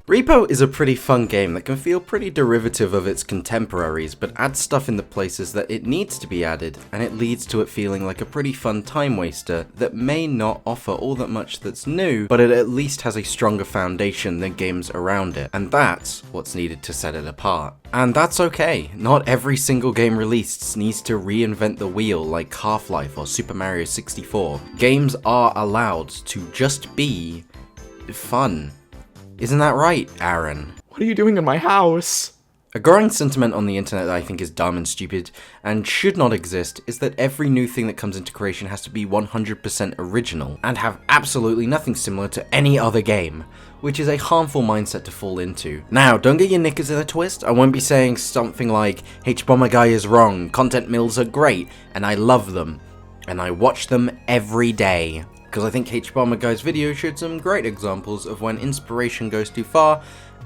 Repo is a pretty fun game that can feel pretty derivative of its contemporaries, but adds stuff in the places that it needs to be added, and it leads to it feeling like a pretty fun time waster that may not offer all that much that's new, but it at least has a stronger foundation than games around it, and that's what's needed to set it apart. And that's okay, not every single game released needs to reinvent the wheel like Half-Life or Super Mario 64. Games are allowed to just be fun. Isn't that right, Aaron? What are you doing in my house? A growing sentiment on the internet that I think is dumb and stupid and should not exist is that every new thing that comes into creation has to be 100% original and have absolutely nothing similar to any other game, which is a harmful mindset to fall into. Now, don't get your knickers in a twist. I won't be saying something like, Hbomberguy is wrong, content mills are great, and I love them, and I watch them every day. Because I think Hbomberguy's video showed some great examples of when inspiration goes too far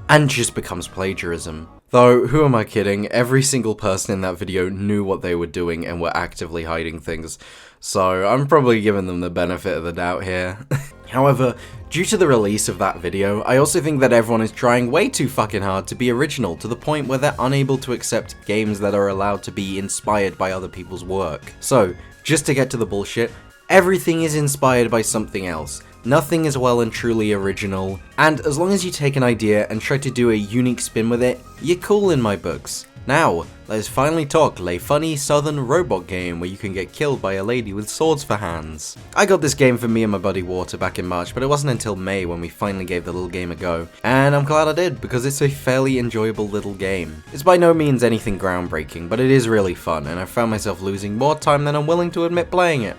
and just becomes plagiarism. Though, who am I kidding? Every single person in that video knew what they were doing and were actively hiding things, so I'm probably giving them the benefit of the doubt here. However, due to the release of that video, I also think that everyone is trying way too fucking hard to be original, to the point where they're unable to accept games that are allowed to be inspired by other people's work. So, just to get to the bullshit, everything is inspired by something else. Nothing is well and truly original, and as long as you take an idea and try to do a unique spin with it, you're cool in my books. Now, let's finally talk a funny southern robot game where you can get killed by a lady with swords for hands. I got this game for me and my buddy Water back in March, but it wasn't until May when we finally gave the little game a go. And I'm glad I did, because it's a fairly enjoyable little game. It's by no means anything groundbreaking, but it is really fun, and I found myself losing more time than I'm willing to admit playing it.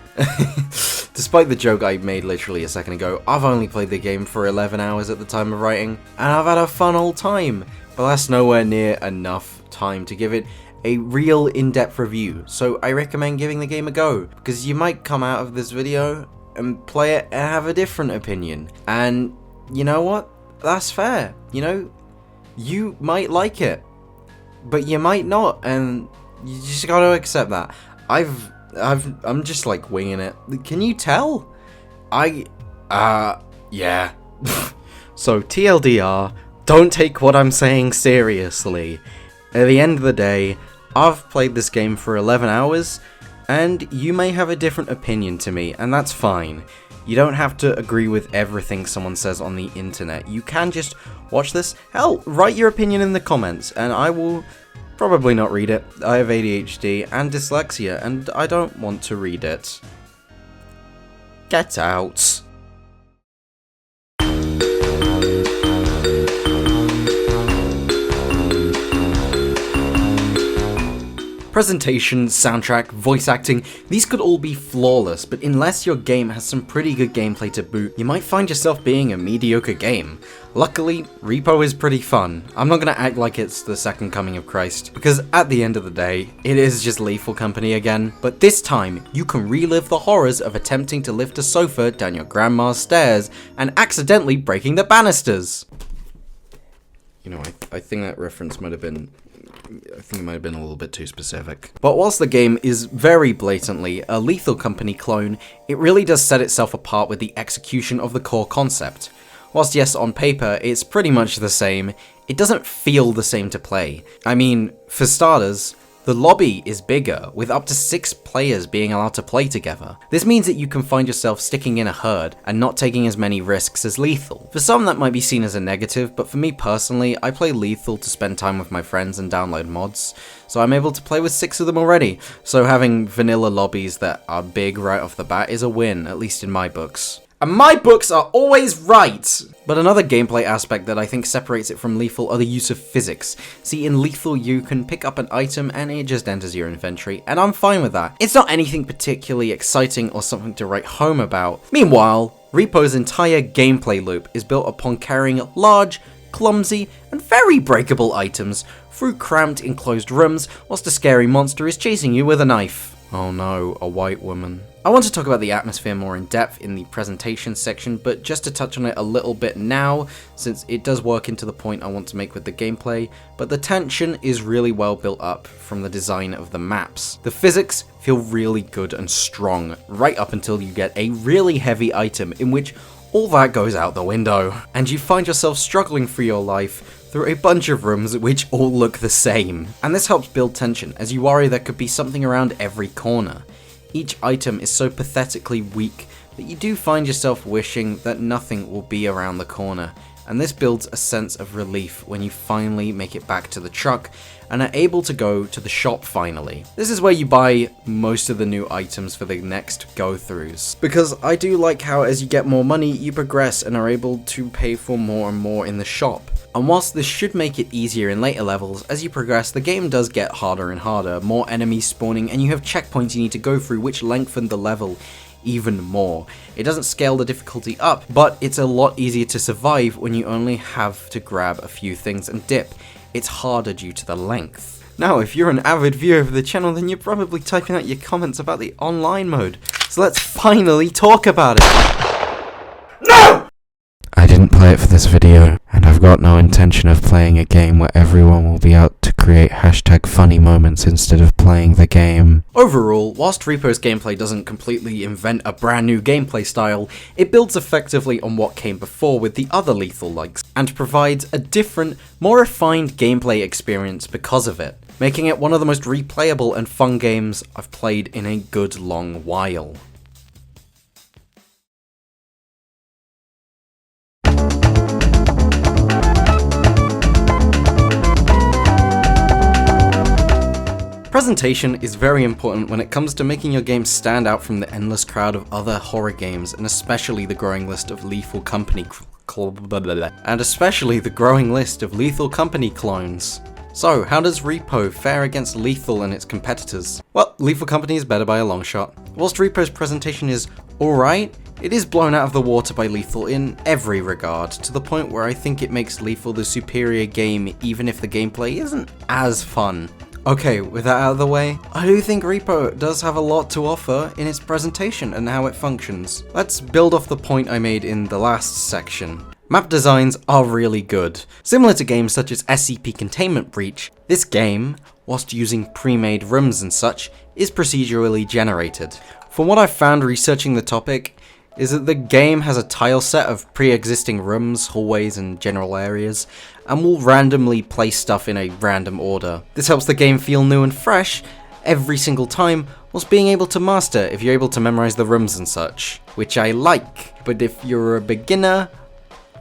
Despite the joke I made literally a second ago, I've only played the game for 11 hours at the time of writing, and I've had a fun old time, but that's nowhere near enough time to give it a real in-depth review, so I recommend giving the game a go, because you might come out of this video and play it and have a different opinion, and you know what? That's fair, you know? You might like it, but you might not, and you just gotta accept that. I'm just like winging it. Can you tell? Yeah. So TLDR, don't take what I'm saying seriously. At the end of the day, I've played this game for 11 hours, and you may have a different opinion to me, and that's fine. You don't have to agree with everything someone says on the internet. You can just watch this. Hell, write your opinion in the comments, and I will probably not read it. I have ADHD and dyslexia, and I don't want to read it. Get out. Presentation, soundtrack, voice acting, these could all be flawless, but unless your game has some pretty good gameplay to boot, you might find yourself being a mediocre game. Luckily, Repo is pretty fun. I'm not gonna act like it's the second coming of Christ, because at the end of the day, it is just Lethal Company again, but this time, you can relive the horrors of attempting to lift a sofa down your grandma's stairs and accidentally breaking the banisters. You know, I think that reference might have been a little bit too specific. But whilst the game is very blatantly a Lethal Company clone, it really does set itself apart with the execution of the core concept. Whilst yes, on paper, it's pretty much the same, it doesn't feel the same to play. I mean, for starters, the lobby is bigger, with up to 6 players being allowed to play together. This means that you can find yourself sticking in a herd and not taking as many risks as Lethal. For some that might be seen as a negative, but for me personally, I play Lethal to spend time with my friends and download mods, so I'm able to play with 6 of them already, so having vanilla lobbies that are big right off the bat is a win, at least in my books. And my books are always right! But another gameplay aspect that I think separates it from Lethal are the use of physics. See, in Lethal you can pick up an item and it just enters your inventory, and I'm fine with that. It's not anything particularly exciting or something to write home about. Meanwhile, Repo's entire gameplay loop is built upon carrying large, clumsy, and very breakable items through cramped enclosed rooms whilst a scary monster is chasing you with a knife. Oh no, a white woman. I want to talk about the atmosphere more in depth in the presentation section, but just to touch on it a little bit now, since it does work into the point I want to make with the gameplay, but the tension is really well built up from the design of the maps. The physics feel really good and strong, right up until you get a really heavy item in which all that goes out the window, and you find yourself struggling for your life through a bunch of rooms which all look the same. And this helps build tension, as you worry there could be something around every corner. Each item is so pathetically weak that you do find yourself wishing that nothing will be around the corner, and this builds a sense of relief when you finally make it back to the truck and are able to go to the shop finally. This is where you buy most of the new items for the next go-throughs, because I do like how as you get more money, you progress and are able to pay for more and more in the shop. And whilst this should make it easier in later levels, as you progress the game does get harder and harder, more enemies spawning, and you have checkpoints you need to go through which lengthen the level even more. It doesn't scale the difficulty up, but it's a lot easier to survive when you only have to grab a few things and dip. It's harder due to the length. Now, if you're an avid viewer of the channel, then you're probably typing out your comments about the online mode. So let's finally talk about it. No! I didn't play it for this video, and I've got no intention of playing a game where everyone will be out to create #funny moments instead of playing the game. Overall, whilst Repo's gameplay doesn't completely invent a brand new gameplay style, it builds effectively on what came before with the other Lethal likes, and provides a different, more refined gameplay experience because of it, making it one of the most replayable and fun games I've played in a good long while. Presentation is very important when it comes to making your game stand out from the endless crowd of other horror games, and especially the growing list of Lethal Company clones. So, how does Repo fare against Lethal and its competitors? Well, Lethal Company is better by a long shot. Whilst Repo's presentation is alright, it is blown out of the water by Lethal in every regard, to the point where I think it makes Lethal the superior game even if the gameplay isn't as fun. Okay, with that out of the way, I do think Repo does have a lot to offer in its presentation and how it functions. Let's build off the point I made in the last section. Map designs are really good. Similar to games such as SCP Containment Breach, this game, whilst using pre-made rooms and such, is procedurally generated. From what I've found researching the topic, is that the game has a tile set of pre-existing rooms, hallways, and general areas, and will randomly place stuff in a random order. This helps the game feel new and fresh every single time, whilst being able to master if you're able to memorize the rooms and such, which I like. But if you're a beginner,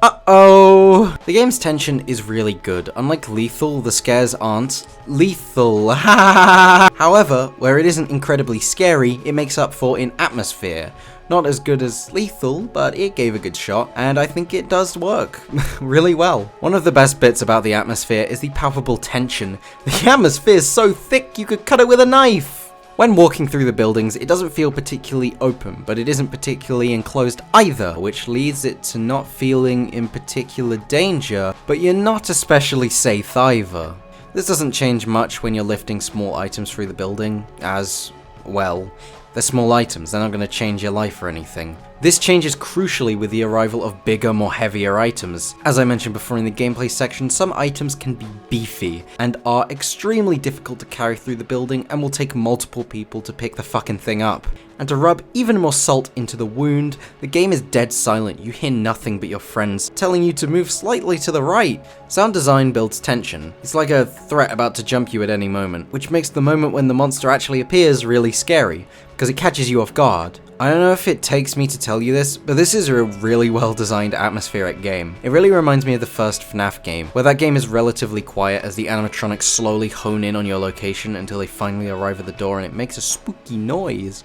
uh-oh! The game's tension is really good. Unlike Lethal, the scares aren't lethal. However, where it isn't incredibly scary, it makes up for in atmosphere. Not as good as Lethal, but it gave a good shot, and I think it does work really well. One of the best bits about the atmosphere is the palpable tension. The atmosphere is so thick you could cut it with a knife! When walking through the buildings, it doesn't feel particularly open, but it isn't particularly enclosed either, which leads it to not feeling in particular danger, but you're not especially safe either. This doesn't change much when you're lifting small items through the building, as, well, they're small items, they're not going to change your life or anything. This changes crucially with the arrival of bigger, more heavier items. As I mentioned before in the gameplay section, some items can be beefy and are extremely difficult to carry through the building and will take multiple people to pick the fucking thing up. And to rub even more salt into the wound, the game is dead silent. You hear nothing but your friends telling you to move slightly to the right. Sound design builds tension. It's like a threat about to jump you at any moment, which makes the moment when the monster actually appears really scary, because it catches you off guard. I don't know if it takes me to tell you this, but this is a really well designed atmospheric game. It really reminds me of the first FNAF game, where that game is relatively quiet as the animatronics slowly hone in on your location until they finally arrive at the door and it makes a spooky noise.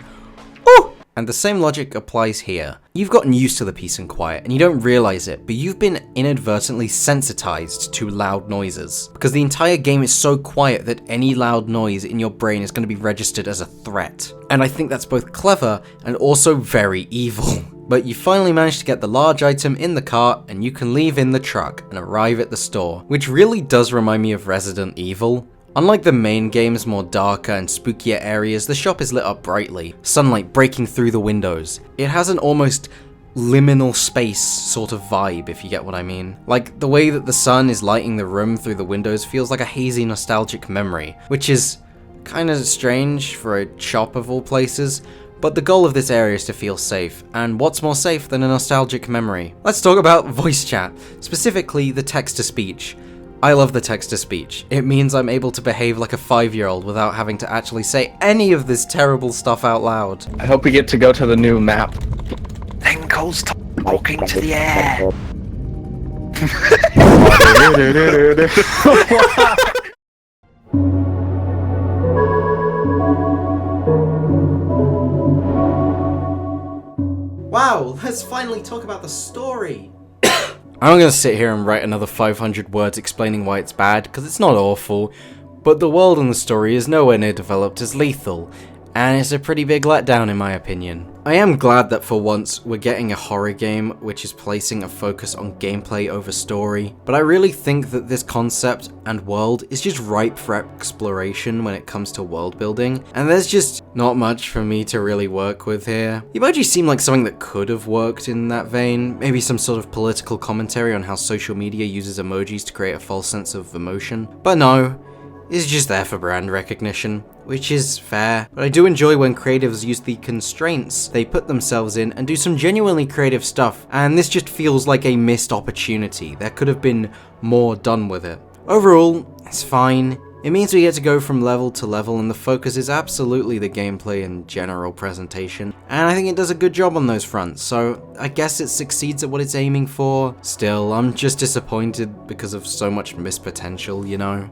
Ooh! And the same logic applies here. You've gotten used to the peace and quiet, and you don't realize it, but you've been inadvertently sensitized to loud noises, because the entire game is so quiet that any loud noise in your brain is going to be registered as a threat. And I think that's both clever and also very evil. But you finally manage to get the large item in the cart, and you can leave in the truck and arrive at the store, which really does remind me of Resident Evil. Unlike the main game's more darker and spookier areas, the shop is lit up brightly, sunlight breaking through the windows. It has an almost liminal space sort of vibe, if you get what I mean. Like, the way that the sun is lighting the room through the windows feels like a hazy nostalgic memory, which is kind of strange for a shop of all places, But the goal of this area is to feel safe, and what's more safe than a nostalgic memory? Let's talk about voice chat, specifically the text-to-speech. I love the text-to-speech. It means I'm able to behave like a 5-year-old without having to actually say any of this terrible stuff out loud. I hope we get to go to the new map. Then goes talking to the air. Wow, let's finally talk about the story. I'm gonna sit here and write another 500 words explaining why it's bad, because it's not awful, but the world and the story is nowhere near developed as Lethal, and it's a pretty big letdown in my opinion. I am glad that for once we're getting a horror game which is placing a focus on gameplay over story, but I really think that this concept and world is just ripe for exploration when it comes to world building, and there's just not much for me to really work with here. The emoji seem like something that could have worked in that vein, maybe some sort of political commentary on how social media uses emojis to create a false sense of emotion, but no. It's just there for brand recognition, which is fair, but I do enjoy when creatives use the constraints they put themselves in and do some genuinely creative stuff, and this just feels like a missed opportunity. There could have been more done with it. Overall, it's fine. It means we get to go from level to level, and the focus is absolutely the gameplay and general presentation, and I think it does a good job on those fronts, so I guess it succeeds at what it's aiming for. Still, I'm just disappointed because of so much missed potential, you know?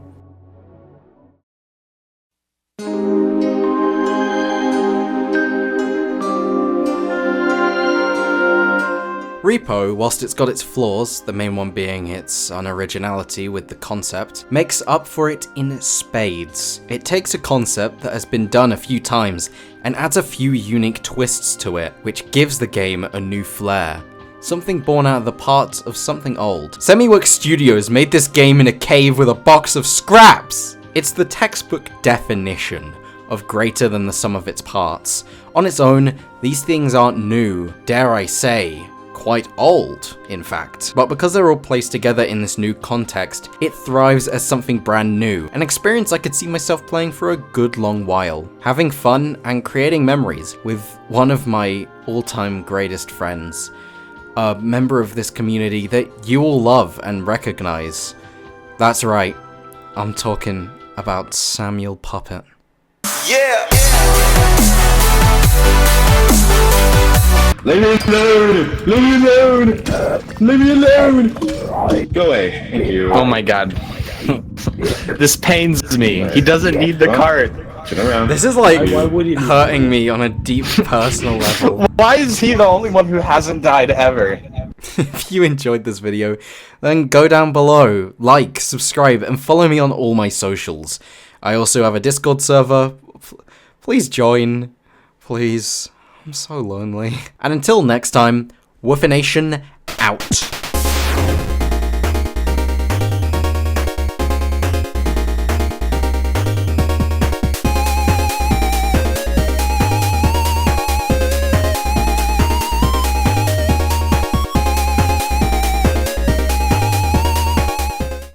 Repo, whilst it's got its flaws, the main one being its unoriginality with the concept, makes up for it in spades. It takes a concept that has been done a few times and adds a few unique twists to it, which gives the game a new flair. Something born out of the parts of something old. Semiworks Studios made this game in a cave with a box of scraps! It's the textbook definition of greater than the sum of its parts. On its own, these things aren't new, dare I say, quite old, in fact. But because they're all placed together in this new context, it thrives as something brand new, an experience I could see myself playing for a good long while, having fun and creating memories with one of my all-time greatest friends, a member of this community that you all love and recognize. That's right, I'm talking about Samuel Puppet. Yeah! Leave me alone! Leave me alone! Leave me alone! Go away. Thank you. Oh my god. This pains me. He doesn't need the cart. Turn around. This is like hurting me on a deep personal level. Why is he the only one who hasn't died ever? If you enjoyed this video, then go down below, like, subscribe, and follow me on all my socials. I also have a Discord server. Please join. Please. I'm so lonely. And until next time, Woofination out.